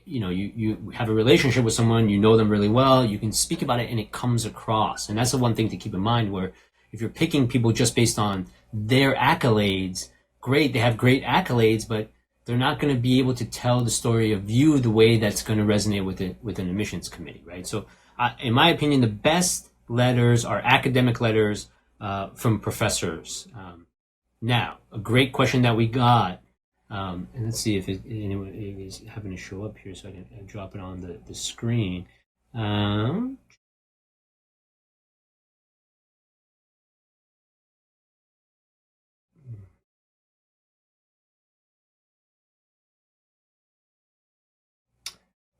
you have a relationship with someone, you know them really well, you can speak about it and it comes across. And that's the one thing to keep in mind, where if you're picking people just based on their accolades, great, they have great accolades, but they're not going to be able to tell the story of you the way that's going to resonate with an admissions committee, right? So in my opinion, the best letters are academic letters from professors. Now, a great question that we got, and let's see if anyone is having to show up here so I can drop it on the screen.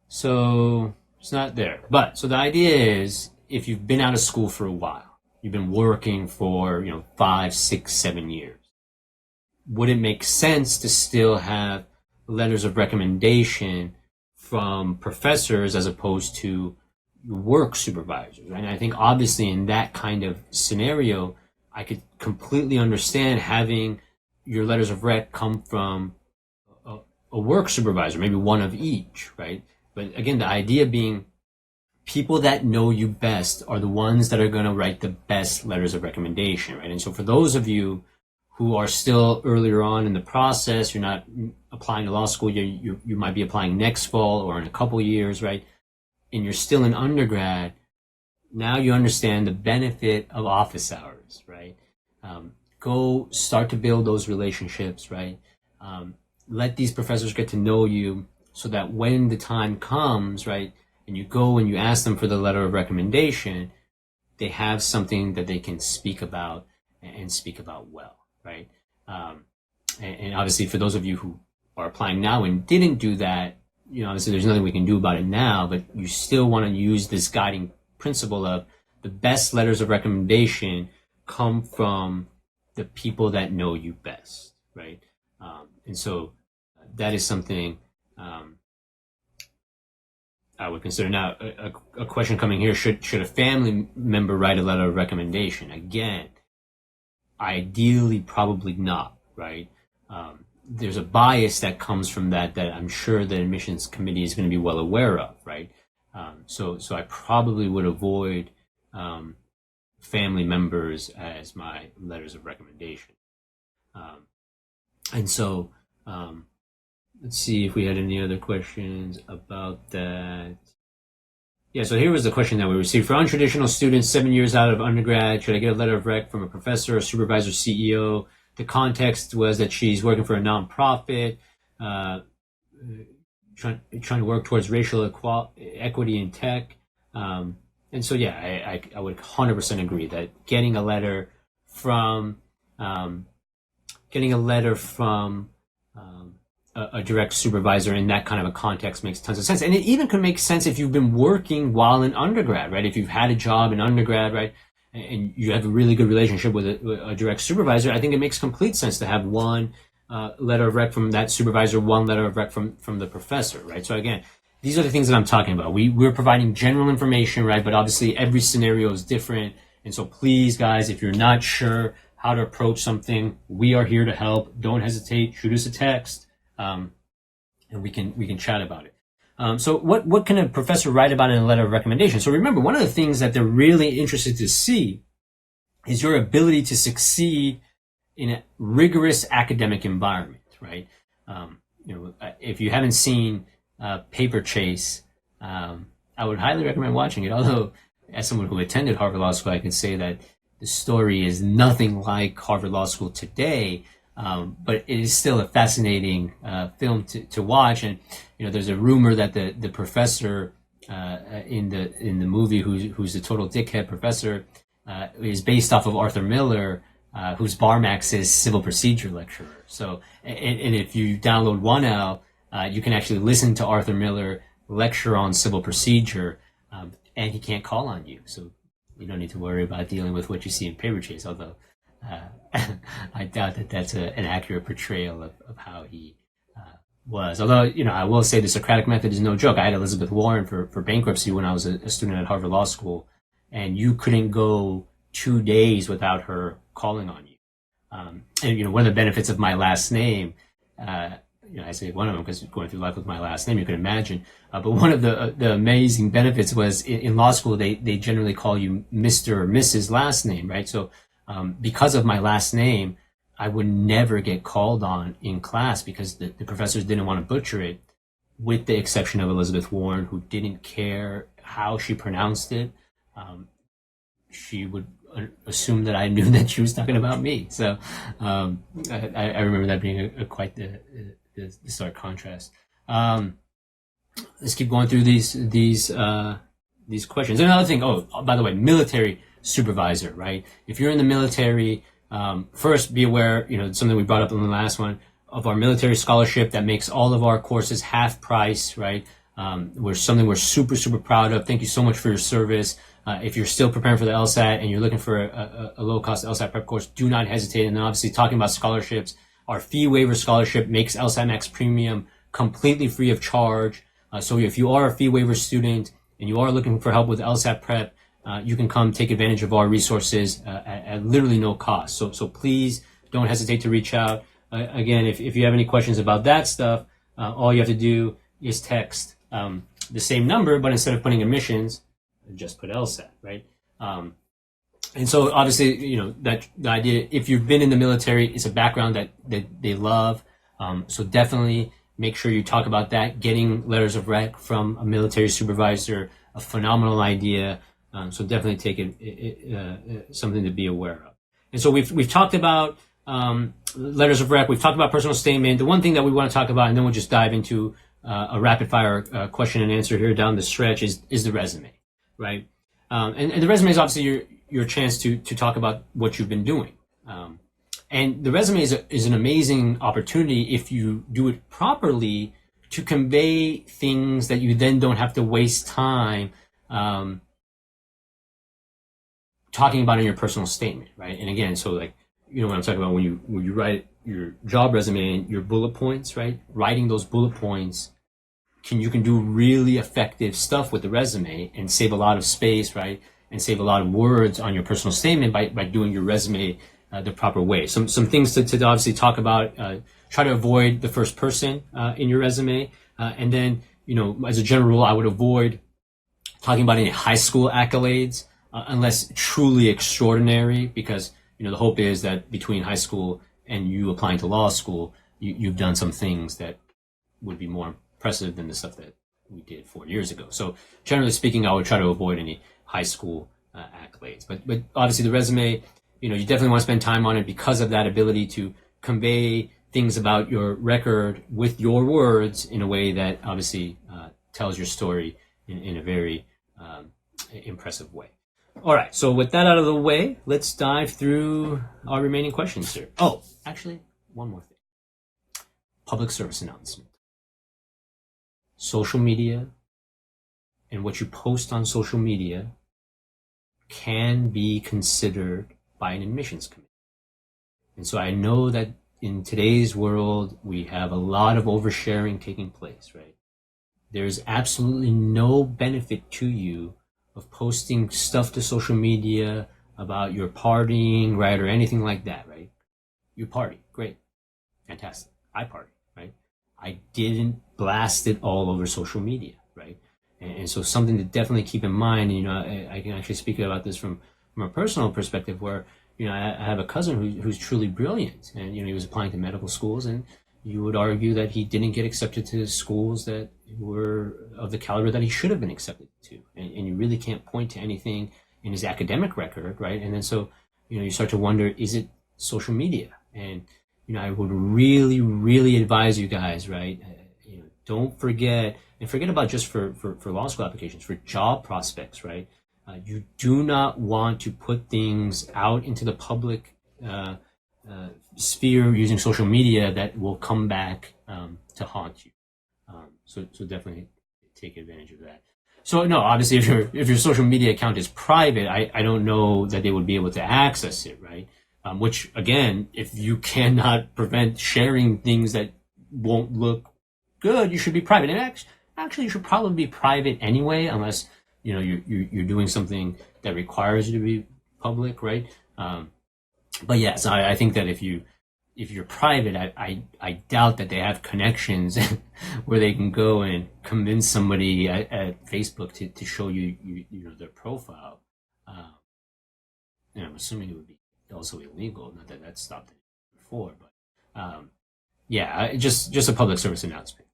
So it's not there. But so the idea is, if you've been out of school for a while, you've been working for 5, 6, 7 years, would it make sense to still have letters of recommendation from professors as opposed to work supervisors? And I think obviously in that kind of scenario, I could completely understand having your letters of rec come from a work supervisor, maybe one of each, right? But again, the idea being, people that know you best are the ones that are going to write the best letters of recommendation, right? And so for those of you who are still earlier on in the process, you're not applying to law school, you might be applying next fall or in a couple years, right? And you're still in undergrad, now you understand the benefit of office hours, right? Go start to build those relationships, right? Let these professors get to know you so that when the time comes, right, and you go and you ask them for the letter of recommendation, they have something that they can speak about and speak about well, right? and obviously for those of you who are applying now and didn't do that, obviously there's nothing we can do about it now, but you still want to use this guiding principle of the best letters of recommendation come from the people that know you best, right? And so that is something I would consider. Now, a question coming here, should a family member write a letter of recommendation? Again, ideally, probably not, right? There's a bias that comes from that I'm sure the admissions committee is going to be well aware of, right? So I probably would avoid family members as my letters of recommendation. And so let's see if we had any other questions about that. Yeah, so here was the question that we received. For untraditional students, 7 years out of undergrad, should I get a letter of rec from a professor, a supervisor, CEO? The context was that she's working for a nonprofit, trying to work towards racial equity in tech. And so, yeah, I would 100% agree that getting a letter from a direct supervisor in that kind of a context makes tons of sense. And it even could make sense if you've been working while in undergrad, right? If you've had a job in undergrad, right, and you have a really good relationship with a direct supervisor, I think it makes complete sense to have one letter of rec from that supervisor, one letter of rec from the professor, right? So again, these are the things that I'm talking about. We're providing general information, right? But obviously every scenario is different. And so please, guys, if you're not sure how to approach something, we are here to help. Don't hesitate. Shoot us a text, and we can chat about it. So what can a professor write about in a letter of recommendation? So remember, one of the things that they're really interested to see is your ability to succeed in a rigorous academic environment, right? If you haven't seen Paper Chase, I would highly recommend watching it. Although, as someone who attended Harvard Law School, I can say that the story is nothing like Harvard Law School today, but it is still a fascinating film to watch. And there's a rumor that the professor in the movie, who's the total dickhead professor, is based off of Arthur Miller, who's Barmax's civil procedure lecturer. So, and if you download 1L, you can actually listen to Arthur Miller lecture on civil procedure, and he can't call on you. So you don't need to worry about dealing with what you see in Paper Chase, although I doubt that that's an accurate portrayal of how he was. Although, I will say the Socratic method is no joke. I had Elizabeth Warren for bankruptcy when I was a student at Harvard Law School, and you couldn't go 2 days without her calling on you. And, one of the benefits of my last name, I say one of them because going through life with my last name, you can imagine. But one of the amazing benefits was in law school, they generally call you Mr. or Mrs. last name, right? So because of my last name, I would never get called on in class because the professors didn't want to butcher it, with the exception of Elizabeth Warren, who didn't care how she pronounced it. She would assume that I knew that she was talking about me. So I remember that being quite the stark contrast. Let's keep going through these questions. Another thing, by the way, military supervisor, right? If you're in the military, first be aware, something we brought up in the last one, of our military scholarship that makes all of our courses half price, right? We're super, super proud of. Thank you so much for your service. If you're still preparing for the LSAT and you're looking for a low-cost LSAT prep course, do not hesitate. And then obviously talking about scholarships, our fee waiver scholarship makes LSATMax Premium completely free of charge. So if you are a fee waiver student and you are looking for help with LSAT prep, you can come take advantage of our resources at literally no cost. So please don't hesitate to reach out. Again, if you have any questions about that stuff, all you have to do is text the same number, but instead of putting admissions, just put LSAT, right? And so obviously, that the idea, if you've been in the military, it's a background that they love. So definitely make sure you talk about that. Getting letters of rec from a military supervisor, a phenomenal idea. So definitely take it something to be aware of. And so we've talked about letters of rec. We've talked about personal statement. The one thing that we want to talk about, and then we'll just dive into a rapid fire question and answer here down the stretch, is the resume, right? And the resume is obviously your chance to talk about what you've been doing. And the resume is an amazing opportunity if you do it properly to convey things that you then don't have to waste time talking about in your personal statement, right? And again, so like, you know what I'm talking about when you write your job resume and your bullet points, right? Writing those bullet points, you can do really effective stuff with the resume and save a lot of space, right? And save a lot of words on your personal statement by doing your resume the proper way. Some things to obviously talk about. Try to avoid the first person in your resume, and then, you know, as a general rule, I would avoid talking about any high school accolades unless truly extraordinary, because, you know, the hope is that between high school and you applying to law school, you've done some things that would be more impressive than the stuff that we did 4 years ago. So generally speaking, I would try to avoid any high school accolades. But obviously the resume, you know, you definitely want to spend time on it because of that ability to convey things about your record with your words in a way that obviously tells your story in a very impressive way. All right, so with that out of the way, let's dive through our remaining questions here. Oh, actually, one more thing. Public service announcement. Social media and what you post on social media can be considered by an admissions committee. And so I know that in today's world, we have a lot of oversharing taking place, right? There's absolutely no benefit to you of posting stuff to social media about your partying, right, or anything like that, right? You party, great, fantastic. I party, right? I didn't blast it all over social media, right? And so something to definitely keep in mind, you know, I can actually speak about this from a personal perspective where, you know, I have a cousin who's truly brilliant, and, you know, he was applying to medical schools, and you would argue that he didn't get accepted to schools that were of the caliber that he should have been accepted to. And you really can't point to anything in his academic record, right? And then so, you know, you start to wonder, is it social media? And, you know, I would really, really advise you guys, right? You know, don't forget, and forget about just for law school applications, for job prospects, right? You do not want to put things out into the public sphere using social media that will come back to haunt you. So definitely take advantage of that. So no, obviously if your social media account is private, I don't know that they would be able to access it, right? Which again, if you cannot prevent sharing things that won't look good, you should be private. And actually you should probably be private anyway, unless, you know, you're doing something that requires you to be public, right? But yes, I think that if you're private, I doubt that they have connections where they can go and convince somebody at Facebook to show you know, their profile. And I'm assuming it would be also illegal. Not that stopped it before, but yeah, just a public service announcement.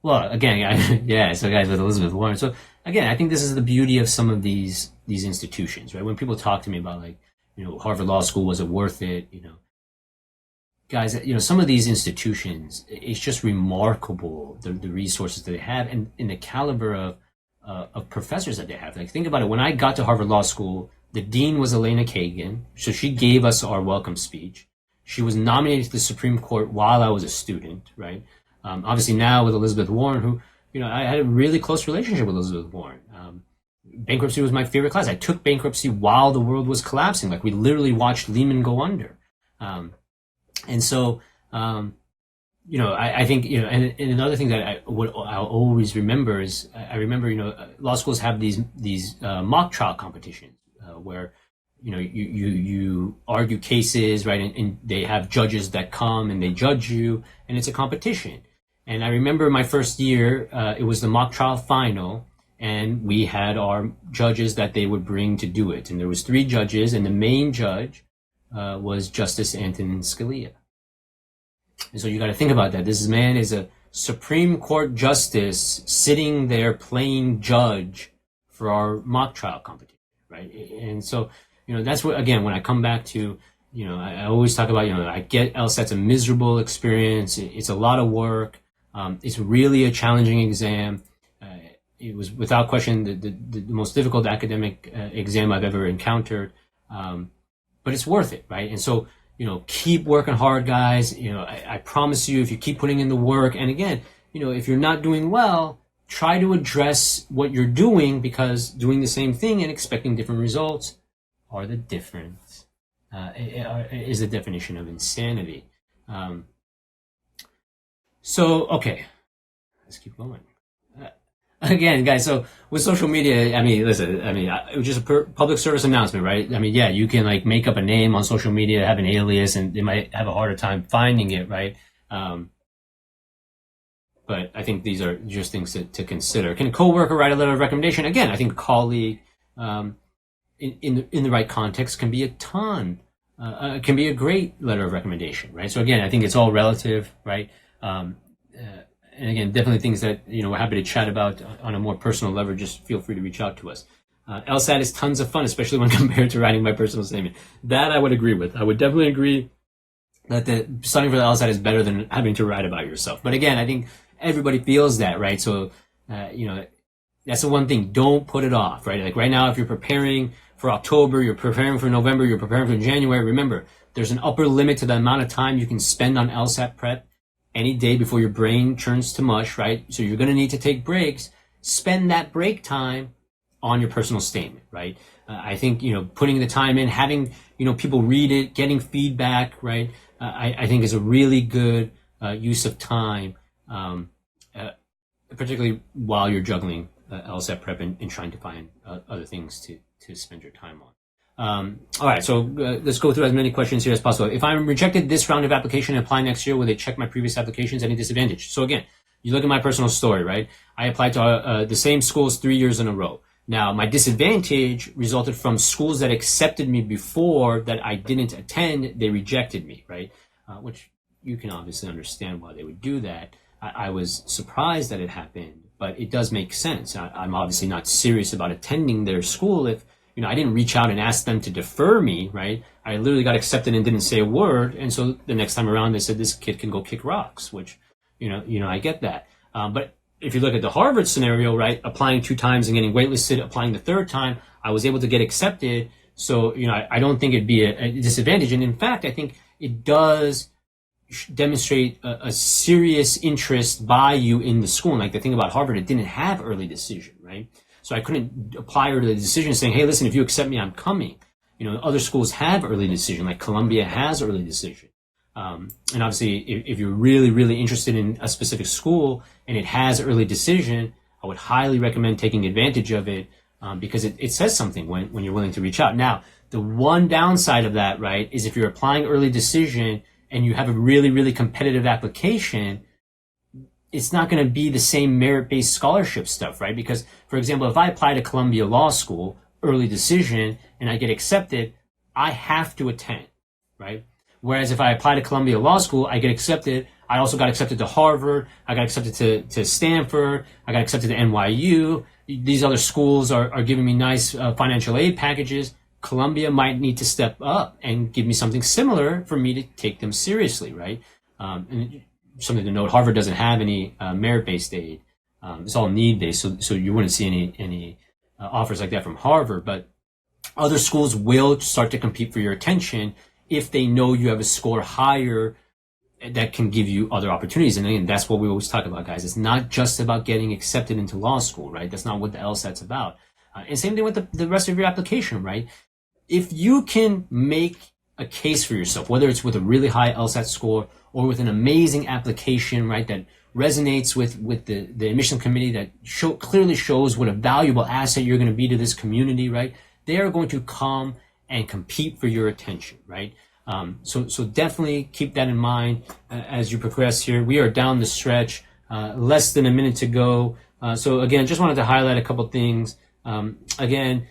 Well, again, yeah. So, guys, with Elizabeth Warren. So, again, I think this is the beauty of some of these institutions, right? When people talk to me about, like, you know, Harvard Law School, was it worth it? You know, guys, you know, some of these institutions, it's just remarkable the resources that they have and the caliber of professors that they have. Like, think about it. When I got to Harvard Law School, the dean was Elena Kagan, so she gave us our welcome speech. She was nominated to the Supreme Court while I was a student, right? Obviously now with Elizabeth Warren, who, you know, I had a really close relationship with Elizabeth Warren. Bankruptcy was my favorite class. I took bankruptcy while the world was collapsing. Like, we literally watched Lehman go under. And so, you know, I think, you know, and another thing that I'll always remember is, I remember, you know, law schools have these mock trial competitions where, you know, you argue cases, right? And they have judges that come and they judge you, and it's a competition. And I remember my first year, it was the mock trial final, and we had our judges that they would bring to do it. And there was 3 judges, and the main judge was Justice Antonin Scalia. And so you got to think about that. This man is a Supreme Court justice sitting there playing judge for our mock trial competition, right? And so, you know, that's what, again, when I come back to, you know, I always talk about, you know, I get LSAT's a miserable experience. It's a lot of work. It's really a challenging exam. it was without question the most difficult academic exam I've ever encountered. But it's worth it, right? And so, keep working hard, guys. I promise you, if you keep putting in the work, and again, if you're not doing well, try to address what you're doing, because doing the same thing and expecting different results are the difference, is the definition of insanity. Okay, let's keep going. Again, guys, so with social media, listen, it was just a public service announcement, right? Yeah, you can make up a name on social media, have an alias, and they might have a harder time finding it, right? But I think these are just things to consider. Can a coworker write a letter of recommendation? Again, I think a colleague, in the right context, can be can be a great letter of recommendation, right? So again, I think it's all relative, right? And again, definitely things that, we're happy to chat about on a more personal level. Just feel free to reach out to us. LSAT is tons of fun, especially when compared to writing my personal statement. That I would agree with. I would definitely agree that studying for the LSAT is better than having to write about yourself. But again, I think everybody feels that, right? So, that's the one thing. Don't put it off, right? Right now, if you're preparing for October, you're preparing for November, you're preparing for January, remember, there's an upper limit to the amount of time you can spend on LSAT prep any day before your brain turns to mush, right? So you're going to need to take breaks. Spend that break time on your personal statement, right? I think, putting the time in, having, people read it, getting feedback, right? I think is a really good use of time, particularly while you're juggling LSAT prep and trying to find other things to spend your time on. All right, so let's go through as many questions here as possible. If I'm rejected this round of application and apply next year, will they check my previous applications? Any disadvantage? So again, you look at my personal story, right? I applied to the same schools 3 years in a row. Now, my disadvantage resulted from schools that accepted me before that I didn't attend. They rejected me, right? Which you can obviously understand why they would do that. I was surprised that it happened, but it does make sense. I'm obviously not serious about attending their school if I didn't reach out and ask them to defer me, right? I literally got accepted and didn't say a word. And so the next time around, they said, this kid can go kick rocks, which, I get that. But if you look at the Harvard scenario, right, applying 2 times and getting waitlisted, applying the 3rd time, I was able to get accepted. So, I don't think it'd be a disadvantage. And in fact, I think it does demonstrate a serious interest by you in the school. And the thing about Harvard, it didn't have early decision, right? So I couldn't apply early decision saying, hey, listen, if you accept me, I'm coming. Other schools have early decision, like Columbia has early decision. And obviously, if you're really, really interested in a specific school and it has early decision, I would highly recommend taking advantage of it because it says something when you're willing to reach out. Now, the one downside of that, right, is if you're applying early decision and you have a really, really competitive application, it's not going to be the same merit-based scholarship stuff, right? Because, for example, if I apply to Columbia Law School, early decision, and I get accepted, I have to attend, right? Whereas if I apply to Columbia Law School, I get accepted. I also got accepted to Harvard. I got accepted to Stanford. I got accepted to NYU. These other schools are giving me nice financial aid packages. Columbia might need to step up and give me something similar for me to take them seriously, right? And something to note, Harvard doesn't have any merit-based aid. It's all need-based, so you wouldn't see any offers like that from Harvard. But other schools will start to compete for your attention if they know you have a score higher that can give you other opportunities. And again, that's what we always talk about, guys. It's not just about getting accepted into law school, right? That's not what the LSAT's about. And same thing with the rest of your application, right? If you can make a case for yourself, whether it's with a really high LSAT score or with an amazing application, right, that resonates with the admission committee, that clearly shows what a valuable asset you're going to be to this community, right? They are going to come and compete for your attention, right? So definitely keep that in mind as you progress here. We are down the stretch, less than a minute to go. So again, just wanted to highlight a couple things. If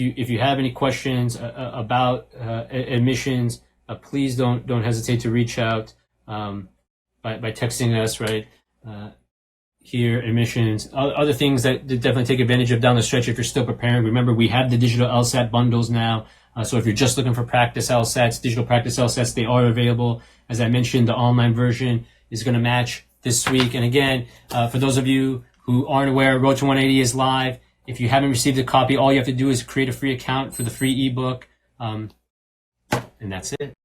you have any questions about admissions, please don't hesitate to reach out by texting us, right? Here, admissions, other things that definitely take advantage of down the stretch if you're still preparing. Remember, we have the digital LSAT bundles now. So if you're just looking for practice LSATs, digital practice LSATs, they are available. As I mentioned, the online version is going to match this week. And again, for those of you who aren't aware, Road to 180 is live. If you haven't received a copy, all you have to do is create a free account for the free ebook, and that's it.